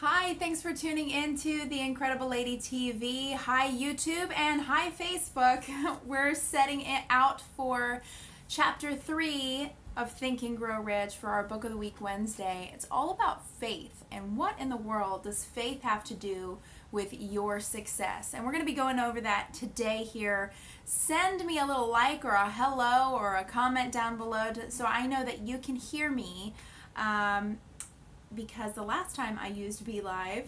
Hi, thanks for tuning in to The Incredible Lady TV. Hi, YouTube, and hi, Facebook. We're setting it out for Chapter 3 of Think and Grow Rich for our Book of the Week Wednesday. It's all about faith, and what in the world does faith have to do with your success? And we're going to be going over that today here. Send me a little like or a hello or a comment down below so I know that you can hear me. Because the last time I used BeLive,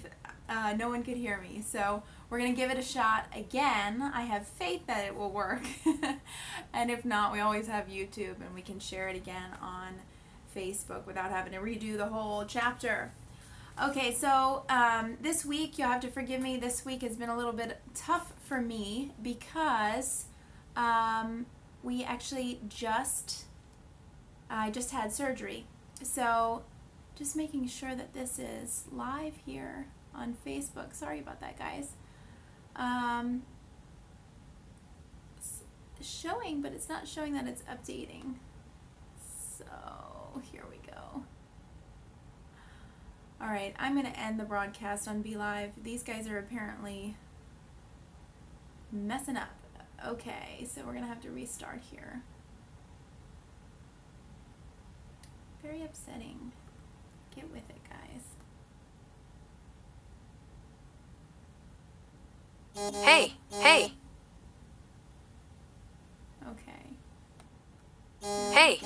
no one could hear me. So we're going to give it a shot again. I have faith that it will work. And if not, we always have YouTube and we can share it again on Facebook without having to redo the whole chapter. Okay, so this week, you'll have to forgive me, this week has been a little bit tough for me because we actually I just had surgery. So just making sure that this is live here on Facebook. Sorry about that, guys. It's showing, but it's not showing that it's updating. So here we go. All right, I'm going to end the broadcast on BeLive. These guys are apparently messing up. Okay, so we're going to have to restart here. Very upsetting. Get with it, guys. Hey, hey. Okay. Hey.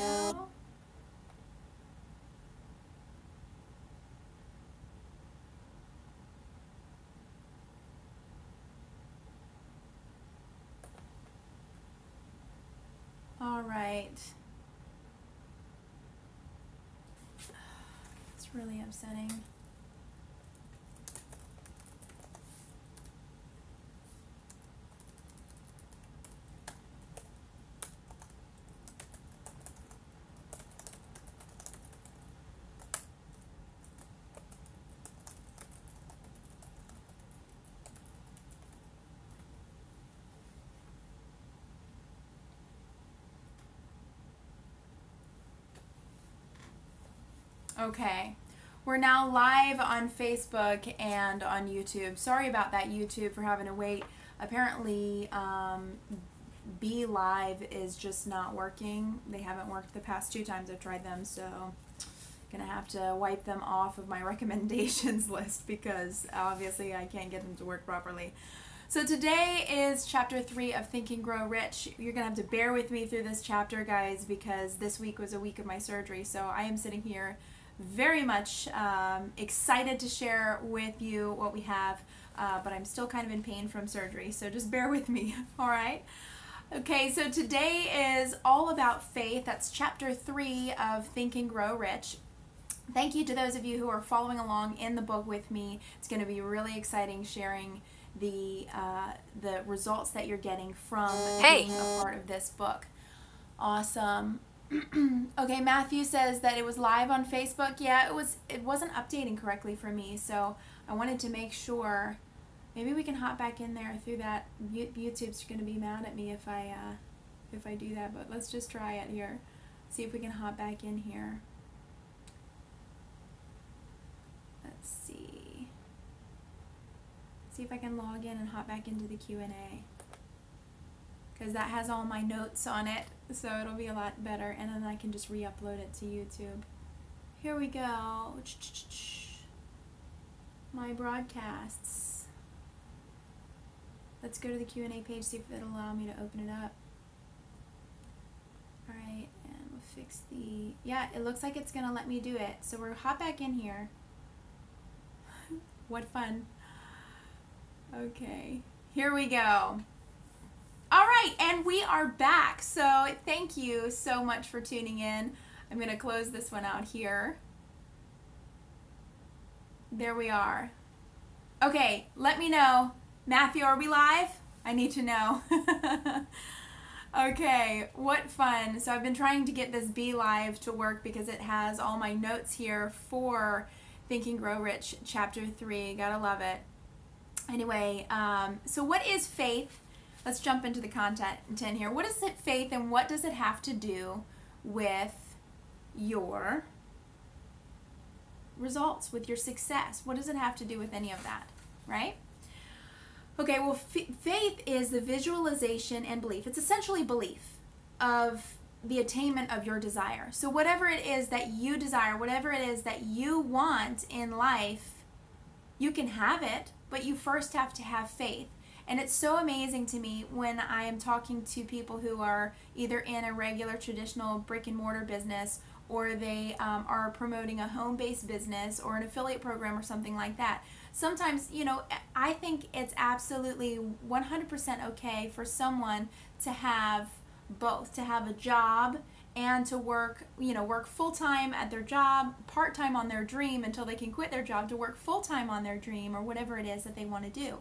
All right. It's really upsetting. Okay, we're now live on Facebook and on YouTube. Sorry about that, YouTube, for having to wait. Apparently, BeLive is just not working. They haven't worked the past 2 times I've tried them, so gonna have to wipe them off of my recommendations list because obviously I can't get them to work properly. So today is Chapter 3 of Think and Grow Rich. You're going to have to bear with me through this chapter, guys, because this week was a week of my surgery. So I am sitting here very much excited to share with you what we have, but I'm still kind of in pain from surgery. So just bear with me, all right? Okay, so today is all about faith. That's Chapter 3 of Think and Grow Rich. Thank you to those of you who are following along in the book with me. It's going to be really exciting sharing the results that you're getting from being a part of this book. Awesome. Okay, Matthew says that it was live on Facebook. Yeah, it wasn't updating correctly for me, so I wanted to make sure. Maybe we can hop back in there through that. YouTube's going to be mad at me if I do that, but let's just try it here. See if we can hop back in here. Let's see. See if I can log in and hop back into the Q&A, because that has all my notes on it, so it'll be a lot better, and then I can just re-upload it to YouTube. Here we go. My broadcasts. Let's go to the Q&A page, see if it'll allow me to open it up. Alright, and we'll fix the... Yeah, it looks like it's going to let me do it, so we'll hop back in here. What fun. Okay, here we go. All right, and we are back. So thank you so much for tuning in. I'm going to close this one out here. There we are. Okay, let me know. Matthew, are we live? I need to know. Okay, what fun. So I've been trying to get this BeLive to work because it has all my notes here for Think and Grow Rich, Chapter 3. Gotta love it. Anyway, so what is faith? Let's jump into the content here. What is it, faith, and what does it have to do with your results, with your success? What does it have to do with any of that, right? Okay, well, faith is the visualization and belief. It's essentially belief of the attainment of your desire. So whatever it is that you desire, whatever it is that you want in life, you can have it, but you first have to have faith. And it's so amazing to me when I am talking to people who are either in a regular traditional brick and mortar business, or they are promoting a home-based business or an affiliate program or something like that. Sometimes, I think it's absolutely 100% okay for someone to have both, to have a job and to work full-time at their job, part-time on their dream until they can quit their job to work full-time on their dream or whatever it is that they want to do.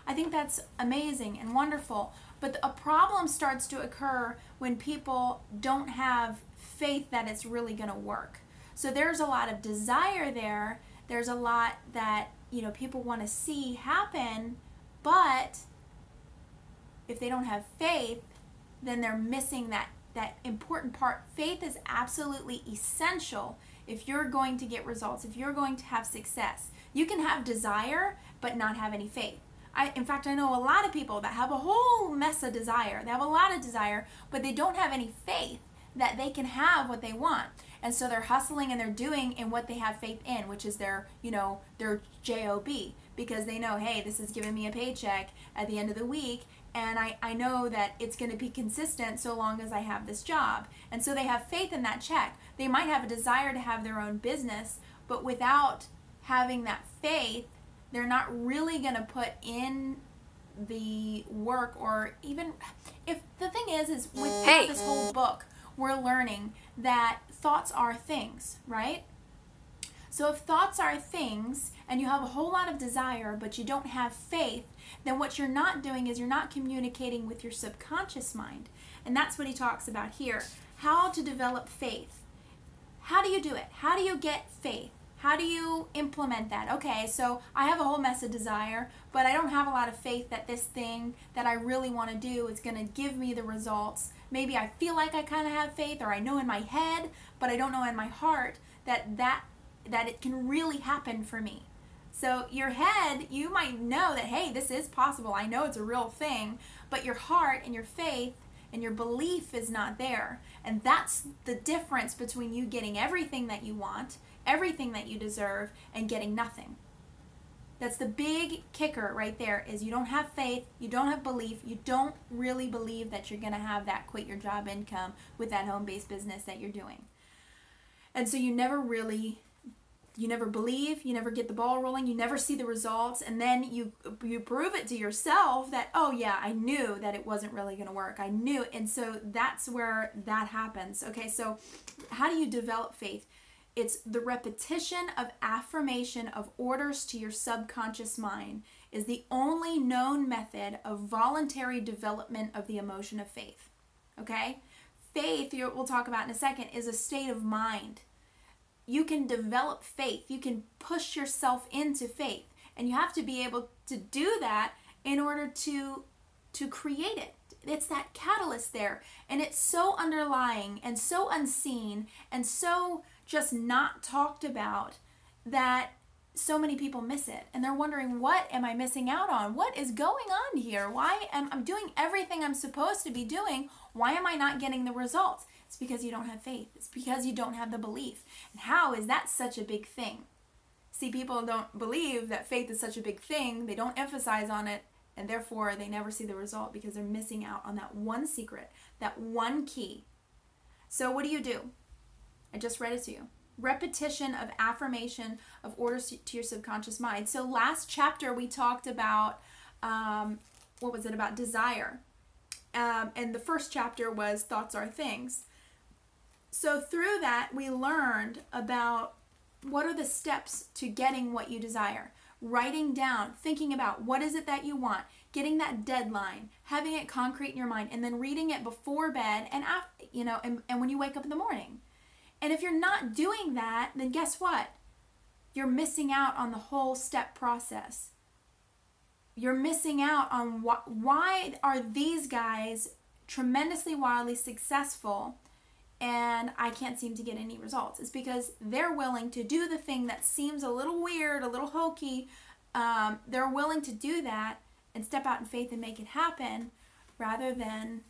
I think that's amazing and wonderful, but a problem starts to occur when people don't have faith that it's really going to work. So there's a lot of desire there. There's a lot that, people want to see happen, but if they don't have faith, then they're missing that important part. Faith is absolutely essential if you're going to get results, if you're going to have success. You can have desire but not have any faith. In fact, I know a lot of people that have a whole mess of desire. They have a lot of desire, but they don't have any faith that they can have what they want. And so they're hustling and they're doing in what they have faith in, which is their job, because they know, hey, this is giving me a paycheck at the end of the week, and I know that it's going to be consistent so long as I have this job. And so they have faith in that check. They might have a desire to have their own business, but without having that faith, they're not really going to put in the work. Or even if the thing is with this whole book, we're learning that thoughts are things, right? So if thoughts are things and you have a whole lot of desire but you don't have faith, then what you're not doing is you're not communicating with your subconscious mind. And that's what he talks about here. How to develop faith. How do you do it? How do you get faith? How do you implement that? Okay, so I have a whole mess of desire, but I don't have a lot of faith that this thing that I really want to do is going to give me the results. Maybe I feel like I kind of have faith, or I know in my head, but I don't know in my heart that it can really happen for me. So your head, you might know that, hey, this is possible. I know it's a real thing, but your heart and your faith and your belief is not there. And that's the difference between you getting everything that you want, everything that you deserve, and getting nothing. That's the big kicker right there, is you don't have faith, you don't have belief, you don't really believe that you're going to have that quit your job income with that home-based business that you're doing. And so you never believe, you never get the ball rolling, you never see the results, and then you prove it to yourself that, oh yeah, I knew that it wasn't really going to work. I knew. And so that's where that happens. Okay, so how do you develop faith? It's the repetition of affirmation of orders to your subconscious mind is the only known method of voluntary development of the emotion of faith. Okay? Faith, we'll talk about in a second, is a state of mind. You can develop faith. You can push yourself into faith. And you have to be able to do that in order to create it. It's that catalyst there. And it's so underlying and so unseen and so just not talked about that so many people miss it. And they're wondering, what am I missing out on? What is going on here? Why am I doing everything I'm supposed to be doing? Why am I not getting the results? It's because you don't have faith. It's because you don't have the belief. And how is that such a big thing? See, people don't believe that faith is such a big thing. They don't emphasize on it, and therefore they never see the result because they're missing out on that one secret, that one key. So what do? I just read it to you. Repetition of affirmation of orders to your subconscious mind. So last chapter we talked about, about desire. And the first chapter was thoughts are things. So through that we learned about what are the steps to getting what you desire. Writing down, thinking about what is it that you want, getting that deadline, having it concrete in your mind, and then reading it before bed and and when you wake up in the morning. And if you're not doing that, then guess what? You're missing out on the whole step process. You're missing out on why are these guys tremendously wildly successful and I can't seem to get any results. It's because they're willing to do the thing that seems a little weird, a little hokey. They're willing to do that and step out in faith and make it happen, rather than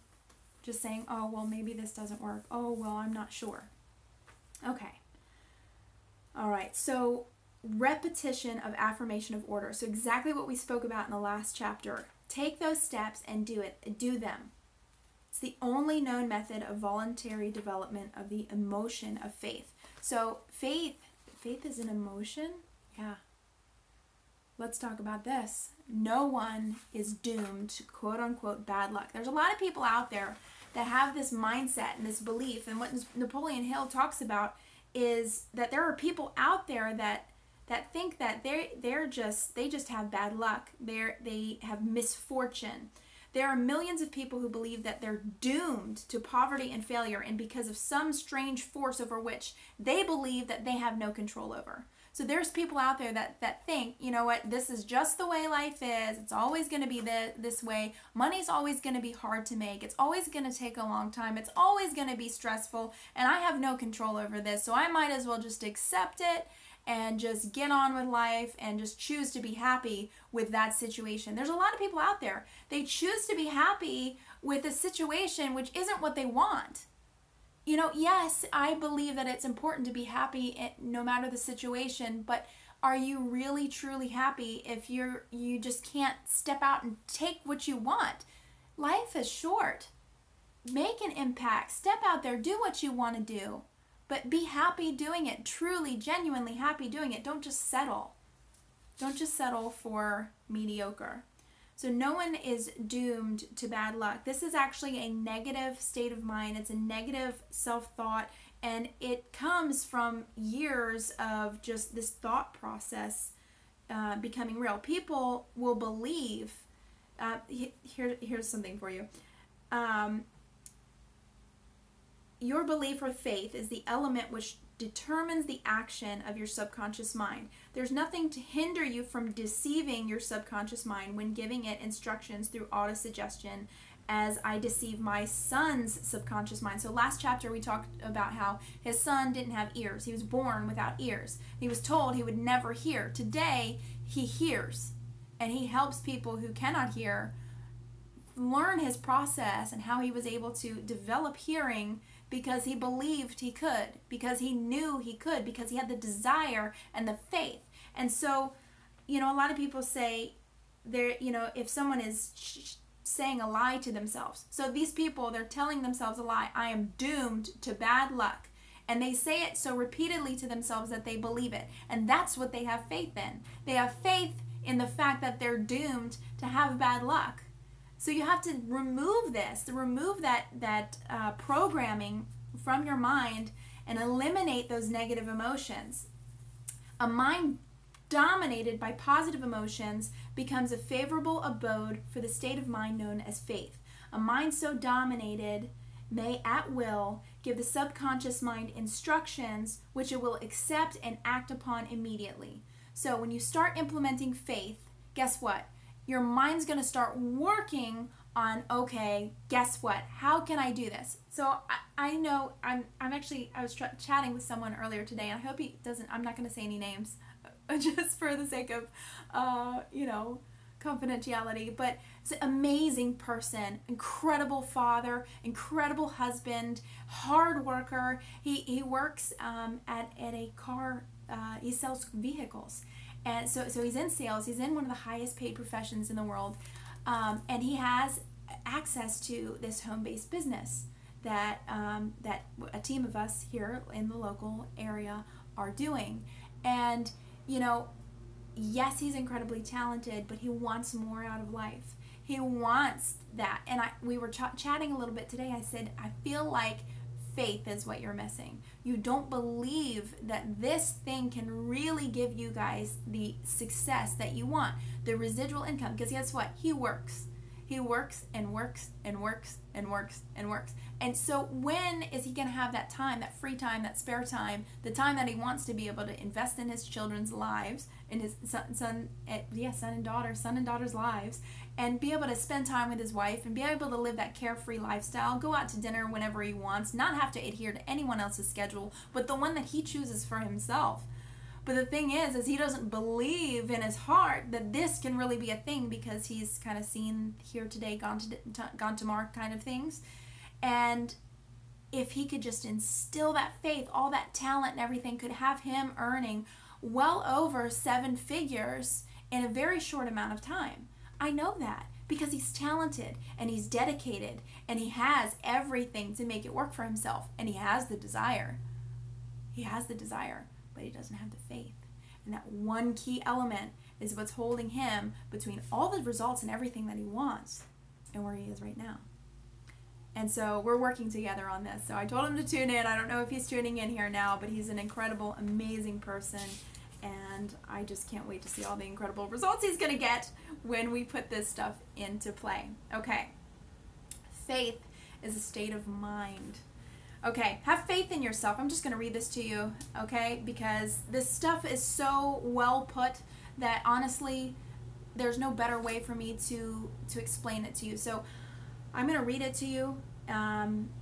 just saying, oh, well, maybe this doesn't work. Oh, well, I'm not sure. Okay. All right. So repetition of affirmation of order. So exactly what we spoke about in the last chapter. Take those steps and do it. Do them. It's the only known method of voluntary development of the emotion of faith. So faith is an emotion? Yeah. Let's talk about this. No one is doomed to quote unquote bad luck. There's a lot of people out there that have this mindset and this belief, and what Napoleon Hill talks about is that there are people out there that think that they just have bad luck. They have misfortune. There are millions of people who believe that they're doomed to poverty and failure, and because of some strange force over which they believe that they have no control over. So there's people out there that think, you know what, this is just the way life is. It's always going to be this way. Money's always going to be hard to make. It's always going to take a long time. It's always going to be stressful, and I have no control over this, so I might as well just accept it and just get on with life and just choose to be happy with that situation. There's a lot of people out there. They choose to be happy with a situation which isn't what they want. You know, yes, I believe that it's important to be happy no matter the situation, but are you really truly happy if you just can't step out and take what you want? Life is short. Make an impact. Step out there. Do what you want to do. But be happy doing it. Truly, genuinely happy doing it. Don't just settle. Don't just settle for mediocre. So no one is doomed to bad luck. This is actually a negative state of mind. It's a negative self-thought, and it comes from years of just this thought process becoming real. People will believe, here's something for you. Your belief or faith is the element which determines the action of your subconscious mind. There's nothing to hinder you from deceiving your subconscious mind when giving it instructions through autosuggestion, as I deceive my son's subconscious mind. So last chapter we talked about how his son didn't have ears. He was born without ears. He was told he would never hear. Today he hears, and he helps people who cannot hear learn his process and how he was able to develop hearing, because he believed he could, because he knew he could, because he had the desire and the faith. And so, you know, a lot of people say, if someone is saying a lie to themselves. So these people, they're telling themselves a lie. I am doomed to bad luck. And they say it so repeatedly to themselves that they believe it. And that's what they have faith in. They have faith in the fact that they're doomed to have bad luck. So you have to remove this, remove that programming from your mind and eliminate those negative emotions. A mind dominated by positive emotions becomes a favorable abode for the state of mind known as faith. A mind so dominated may at will give the subconscious mind instructions which it will accept and act upon immediately. So when you start implementing faith, guess what? Your mind's going to start working on, okay, guess what? How can I do this? So I know I was chatting with someone earlier today, and I hope he doesn't, I'm not going to say any names just for the sake of, confidentiality, but it's an amazing person, incredible father, incredible husband, hard worker. He works at a car, he sells vehicles. And so he's in sales. He's in one of the highest paid professions in the world. And he has access to this home-based business that a team of us here in the local area are doing. And, yes, he's incredibly talented, but he wants more out of life. He wants that. And we were chatting a little bit today. I said, I feel like faith is what you're missing. You don't believe that this thing can really give you guys the success that you want, the residual income, because guess what? He works. He works and works and works and works and works. And so when is he going to have that time, that free time, that spare time, the time that he wants to be able to invest in his children's lives, in his son and daughter's lives, and be able to spend time with his wife and be able to live that carefree lifestyle, go out to dinner whenever he wants, not have to adhere to anyone else's schedule, but the one that he chooses for himself. But the thing is he doesn't believe in his heart that this can really be a thing, because he's kind of seen here today, gone tomorrow kind of things. And if he could just instill that faith, all that talent and everything could have him earning well over 7 figures in a very short amount of time. I know that because he's talented and he's dedicated and he has everything to make it work for himself, and he has the desire. He has the desire. But he doesn't have the faith. And that one key element is what's holding him between all the results and everything that he wants and where he is right now. And so we're working together on this. So I told him to tune in. I don't know if he's tuning in here now, but he's an incredible, amazing person. And I just can't wait to see all the incredible results he's going to get when we put this stuff into play. Okay. Faith is a state of mind. Okay, have faith in yourself. I'm just going to read this to you, okay, because this stuff is so well put that honestly, there's no better way for me to explain it to you. So I'm going to read it to you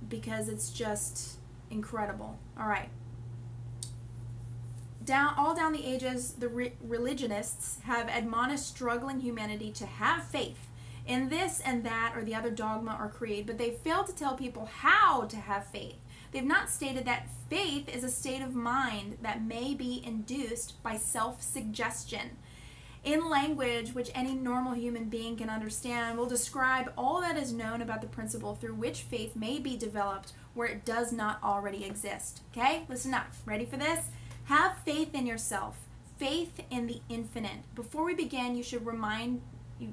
because it's just incredible. All right. All down the ages, the religionists have admonished struggling humanity to have faith in this and that or the other dogma or creed, but they failed to tell people how to have faith. They've not stated that faith is a state of mind that may be induced by self-suggestion. In language which any normal human being can understand, will describe all that is known about the principle through which faith may be developed where it does not already exist. Okay? Listen up. Ready for this? Have faith in yourself. Faith in the infinite. Before we begin, you should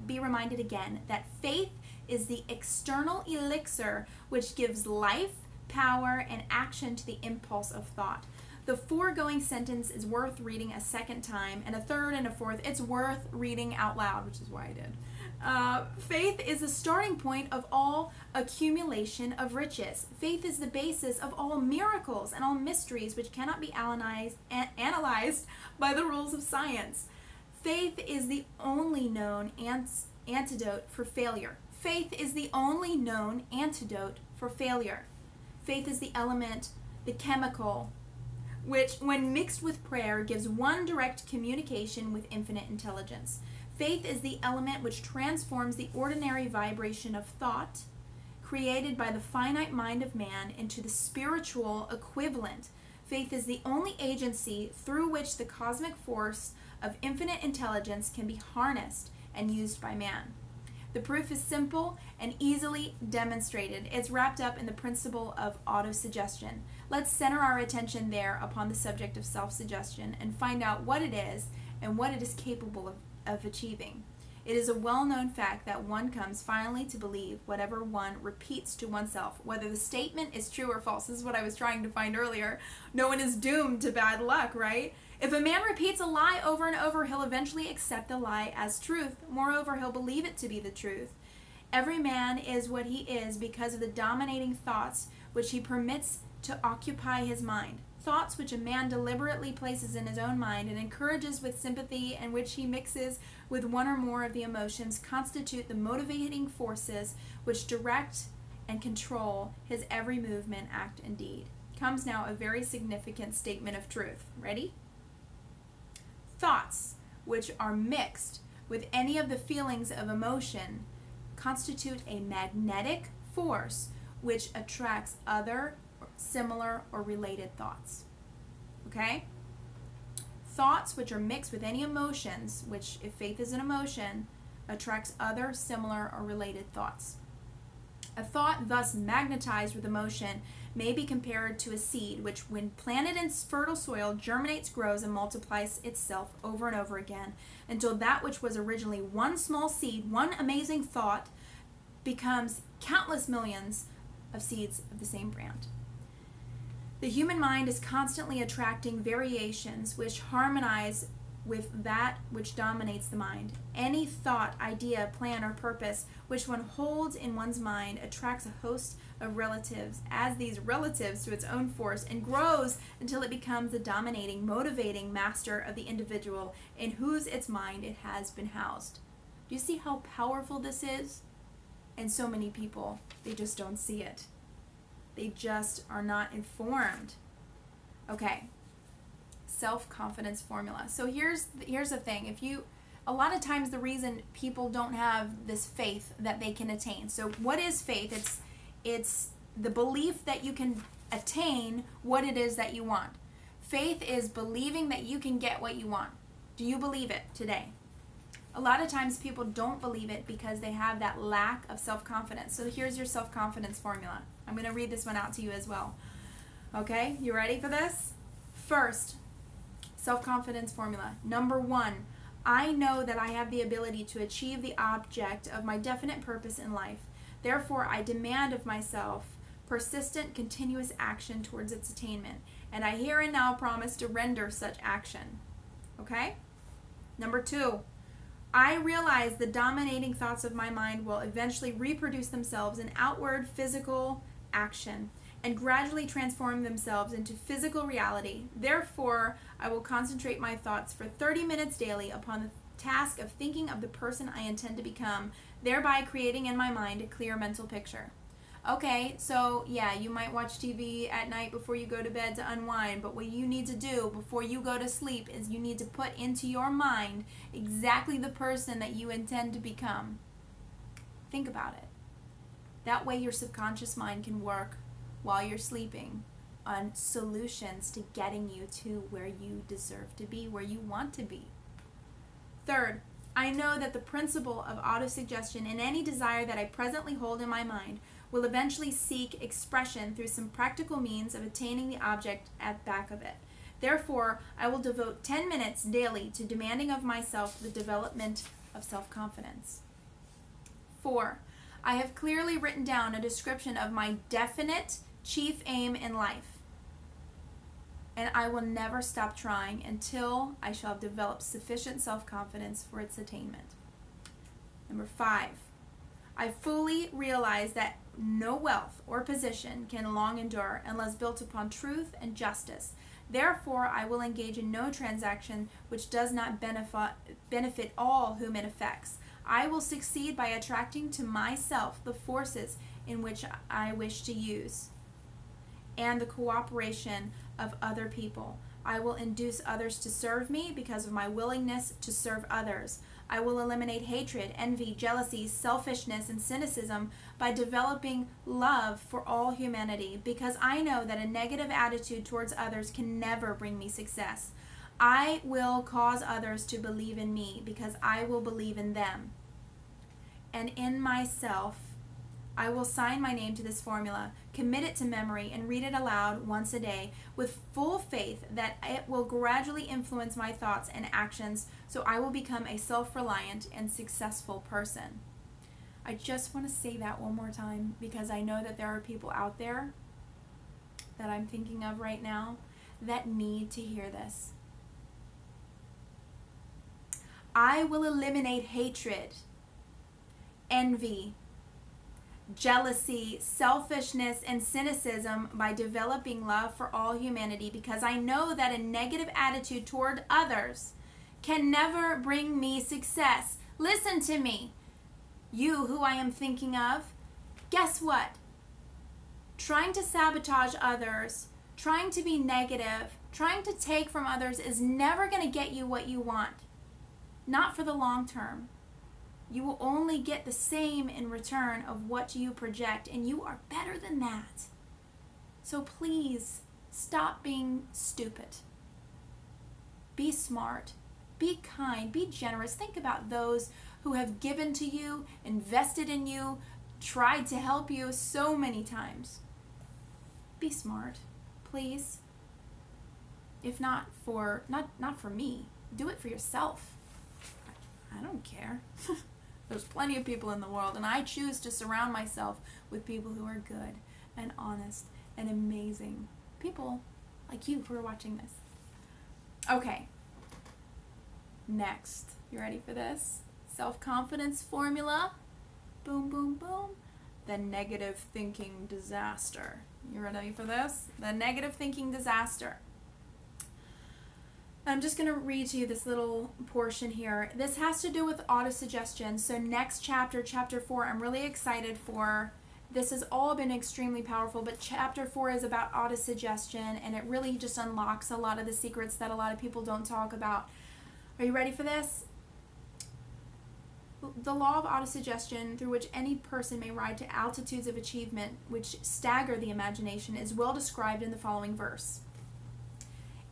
be reminded again that faith is the external elixir which gives life, power, and action to the impulse of thought. The foregoing sentence is worth reading a second time, and a third and a fourth. It's worth reading out loud, which is why I did. Faith is the starting point of all accumulation of riches. Faith is the basis of all miracles and all mysteries which cannot be analyzed by the rules of science. Faith is the only known antidote for failure. Faith is the only known antidote for failure. Faith is the element, the chemical, which, when mixed with prayer, gives one direct communication with infinite intelligence. Faith is the element which transforms the ordinary vibration of thought, created by the finite mind of man, into the spiritual equivalent. Faith is the only agency through which the cosmic force of infinite intelligence can be harnessed and used by man. The proof is simple and easily demonstrated. It's wrapped up in the principle of autosuggestion. Let's center our attention there upon the subject of self-suggestion and find out what it is and what it is capable of achieving. It is a well-known fact that one comes finally to believe whatever one repeats to oneself, whether the statement is true or false. This is what I was trying to find earlier. No one is doomed to bad luck, right? If a man repeats a lie over and over, he'll eventually accept the lie as truth. Moreover, he'll believe it to be the truth. Every man is what he is because of the dominating thoughts which he permits to occupy his mind. Thoughts which a man deliberately places in his own mind and encourages with sympathy, and which he mixes with one or more of the emotions, constitute the motivating forces which direct and control his every movement, act, and deed. Comes now a very significant statement of truth. Ready? Thoughts which are mixed with any of the feelings of emotion constitute a magnetic force which attracts other similar or related thoughts. Okay? Thoughts which are mixed with any emotions, which, if faith is an emotion, attracts other similar or related thoughts. A thought thus magnetized with emotion may be compared to a seed which, when planted in fertile soil, germinates, grows, and multiplies itself over and over again until that which was originally one small seed, one amazing thought, becomes countless millions of seeds of the same brand. The human mind is constantly attracting variations which harmonize with that which dominates the mind. Any thought, idea, plan, or purpose which one holds in one's mind attracts a host of relatives, adds these relatives to its own force, and grows until it becomes the dominating, motivating master of the individual in whose its mind it has been housed. Do you see how powerful this is? And so many people, they just don't see it. They just are not informed. Okay. Self-confidence formula. So here's the thing. A lot of times the reason people don't have this faith that they can attain. So what is faith? It's the belief that you can attain what it is that you want. Faith is believing that you can get what you want. Do you believe it today? A lot of times people don't believe it because they have that lack of self-confidence. So here's your self-confidence formula. I'm going to read this one out to you as well. Okay, you ready for this? First, self-confidence formula. Number 1, I know that I have the ability to achieve the object of my definite purpose in life. Therefore, I demand of myself persistent, continuous action towards its attainment. And I here and now promise to render such action. Okay? Number 2, I realize the dominating thoughts of my mind will eventually reproduce themselves in outward physical action and gradually transform themselves into physical reality. Therefore, I will concentrate my thoughts for 30 minutes daily upon the task of thinking of the person I intend to become, thereby creating in my mind a clear mental picture. Okay, so yeah, you might watch TV at night before you go to bed to unwind, but what you need to do before you go to sleep is you need to put into your mind exactly the person that you intend to become. Think about it. That way your subconscious mind can work while you're sleeping on solutions to getting you to where you deserve to be, where you want to be. Third, I know that the principle of autosuggestion in any desire that I presently hold in my mind will eventually seek expression through some practical means of attaining the object at back of it. Therefore, I will devote 10 minutes daily to demanding of myself the development of self-confidence. 4, I have clearly written down a description of my definite chief aim in life, and I will never stop trying until I shall have developed sufficient self-confidence for its attainment. Number 5, I fully realize that no wealth or position can long endure unless built upon truth and justice. Therefore, I will engage in no transaction which does not benefit all whom it affects. I will succeed by attracting to myself the forces in which I wish to use and the cooperation of other people. I will induce others to serve me because of my willingness to serve others. I will eliminate hatred, envy, jealousy, selfishness, and cynicism by developing love for all humanity, because I know that a negative attitude towards others can never bring me success. I will cause others to believe in me because I will believe in them. And in myself, I will sign my name to this formula, commit it to memory, and read it aloud once a day with full faith that it will gradually influence my thoughts and actions so I will become a self-reliant and successful person. I just want to say that one more time because I know that there are people out there that I'm thinking of right now that need to hear this. I will eliminate hatred, envy, jealousy, selfishness, and cynicism by developing love for all humanity, because I know that a negative attitude toward others can never bring me success. Listen to me, you who I am thinking of. Guess what? Trying to sabotage others, trying to be negative, trying to take from others is never going to get you what you want. Not for the long term. You will only get the same in return of what you project, and you are better than that. So please, stop being stupid. Be smart. Be kind. Be generous. Think about those who have given to you, invested in you, tried to help you so many times. Be smart, please. If not for, not for me, do it for yourself. I don't care. There's plenty of people in the world, and I choose to surround myself with people who are good and honest and amazing. People like you who are watching this. Okay. Next, you ready for this? Self-confidence formula. Boom, boom, boom. The negative thinking disaster. You ready for this? The negative thinking disaster. I'm just going to read to you this little portion here. This has to do with autosuggestion. So next chapter, chapter 4, I'm really excited for. This has all been extremely powerful, but chapter 4 is about autosuggestion, and it really just unlocks a lot of the secrets that a lot of people don't talk about. Are you ready for this? The law of autosuggestion, through which any person may ride to altitudes of achievement which stagger the imagination, is well described in the following verse.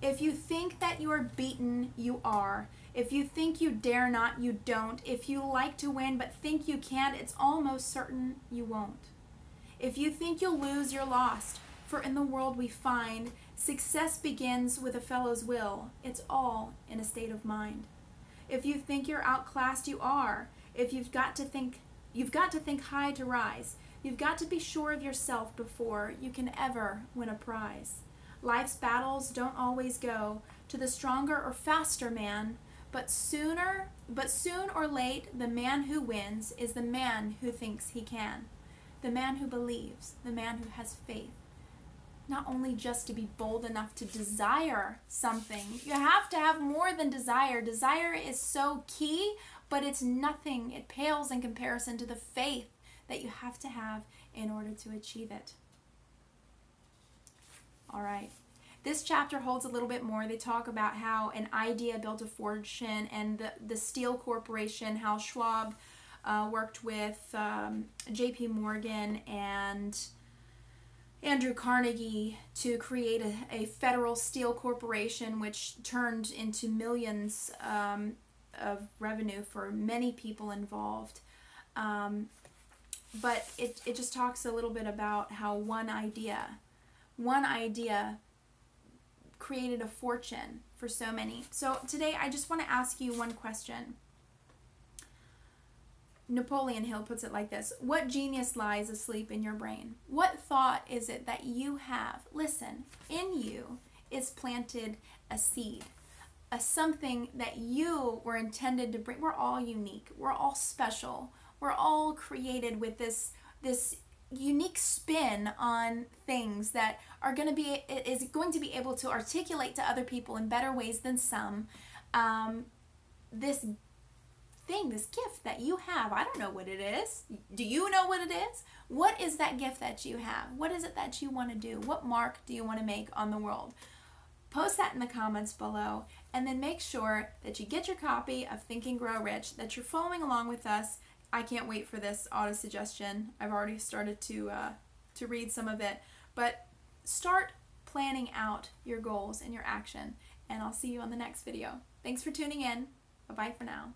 If you think that you are beaten, you are. If you think you dare not, you don't. If you like to win but think you can't, it's almost certain you won't. If you think you'll lose, you're lost. For in the world we find, success begins with a fellow's will. It's all in a state of mind. If you think you're outclassed, you are. If you've got to think high to rise. You've got to be sure of yourself before you can ever win a prize. Life's battles don't always go to the stronger or faster man, but soon or late, the man who wins is the man who thinks he can, the man who believes, the man who has faith. Not only just to be bold enough to desire something, you have to have more than desire. Desire is so key, but it's nothing. It pales in comparison to the faith that you have to have in order to achieve it. All right. This chapter holds a little bit more. They talk about how an idea built a fortune, and the Steel Corporation, how Schwab worked with J.P. Morgan and Andrew Carnegie to create a federal steel corporation, which turned into millions of revenue for many people involved. But it just talks a little bit about how one idea created a fortune for so many. So today I just want to ask you one question. Napoleon Hill puts it like this: what genius lies asleep in your brain? What thought is it that you have? Listen, in you is planted a seed, a something that you were intended to bring. We're all unique. We're all special. We're all created with this unique spin on things that are going to be able to articulate to other people in better ways than some. This gift that you have, I don't know what it is. Do you know what it is? What is that gift that you have? What is it that you want to do? What mark do you want to make on the world? Post that in the comments below, and then make sure that you get your copy of Think and Grow Rich, that you're following along with us. I can't wait for this auto-suggestion. I've already started to read some of it, but start planning out your goals and your action, and I'll see you on the next video. Thanks for tuning in. Bye-bye for now.